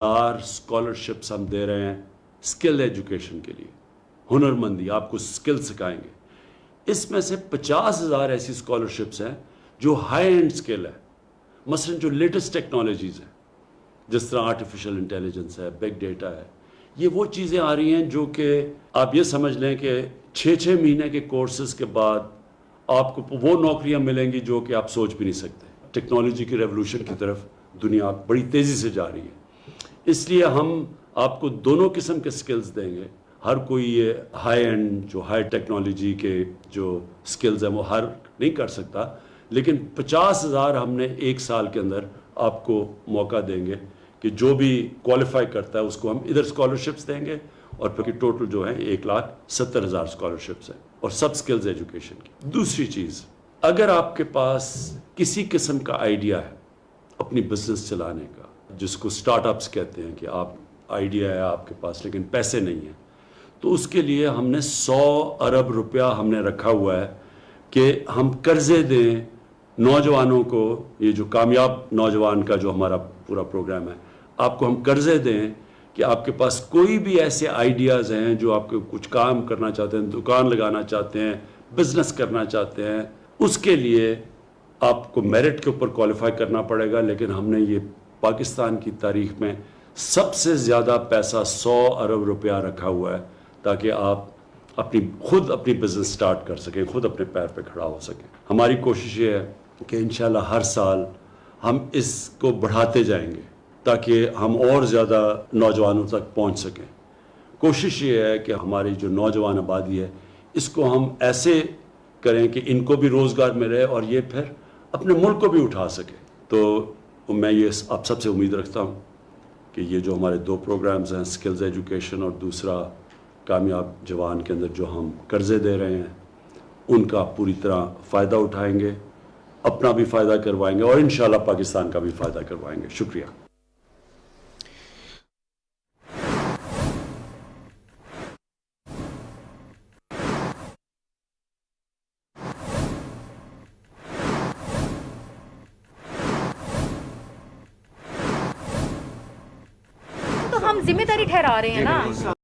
Scholarships ہم دے رہے ہیں اسکل ایجوکیشن کے لیے، ہنرمندی، آپ کو اسکل سکھائیں گے. اس میں سے 50,000 ایسی اسکالرشپس ہیں جو ہائی اینڈ اسکل ہے، مثلا جو لیٹسٹ ٹیکنالوجیز ہیں، جس طرح آرٹیفیشل انٹیلیجنس ہے، بگ ڈیٹا ہے. یہ وہ چیزیں آ رہی ہیں جو کہ آپ یہ سمجھ لیں کہ 6 مہینے کے کورسز کے بعد آپ کو وہ نوکریاں ملیں گی جو کہ آپ سوچ بھی نہیں سکتے. ٹیکنالوجی کی ریولوشن کی طرف دنیا بڑی تیزی سے جا رہی ہے، اس لیے ہم آپ کو دونوں قسم کے سکلز دیں گے. ہر کوئی یہ ہائی اینڈ جو ہائی ٹیکنالوجی کے جو سکلز ہیں وہ ہر نہیں کر سکتا، لیکن 50,000 ہم نے 1 سال کے اندر آپ کو موقع دیں گے کہ جو بھی کوالیفائی کرتا ہے اس کو ہم ادھر اسکالرشپس دیں گے، اور پھر ٹوٹل جو ہیں 1,70,000 اسکالرشپس ہیں، اور سب سکلز ایجوکیشن کی. دوسری چیز، اگر آپ کے پاس کسی قسم کا آئیڈیا ہے اپنی بزنس چلانے کا، جس کو سٹارٹ اپس کہتے ہیں، کہ آپ آئیڈیا ہے آپ کے پاس لیکن پیسے نہیں ہیں، تو اس کے لیے ہم نے 100 ارب روپیہ ہم نے رکھا ہوا ہے کہ ہم قرضے دیں نوجوانوں کو. یہ جو کامیاب نوجوان کا جو ہمارا پورا پروگرام ہے، آپ کو ہم قرضے دیں کہ آپ کے پاس کوئی بھی ایسے آئیڈیاز ہیں جو آپ کو کچھ کام کرنا چاہتے ہیں، دکان لگانا چاہتے ہیں، بزنس کرنا چاہتے ہیں، اس کے لیے آپ کو میرٹ کے اوپر کوالیفائی کرنا پڑے گا. لیکن ہم نے یہ پاکستان کی تاریخ میں سب سے زیادہ پیسہ 100 ارب روپیہ رکھا ہوا ہے تاکہ آپ خود اپنی بزنس سٹارٹ کر سکیں، خود اپنے پیر پہ کھڑا ہو سکیں. ہماری کوشش یہ ہے کہ انشاءاللہ ہر سال ہم اس کو بڑھاتے جائیں گے تاکہ ہم اور زیادہ نوجوانوں تک پہنچ سکیں. کوشش یہ ہے کہ ہماری جو نوجوان آبادی ہے اس کو ہم ایسے کریں کہ ان کو بھی روزگار ملے اور یہ پھر اپنے ملک کو بھی اٹھا سکیں. تو میں یہ آپ سب سے امید رکھتا ہوں کہ یہ جو ہمارے 2 پروگرامز ہیں، سکلز ایجوکیشن اور دوسرا کامیاب جوان کے اندر جو ہم قرضے دے رہے ہیں، ان کا پوری طرح فائدہ اٹھائیں گے، اپنا بھی فائدہ کروائیں گے اور انشاءاللہ پاکستان کا بھی فائدہ کروائیں گے. شکریہ. تو ہم ذمہ داری ٹھہرا رہے ہیں نا.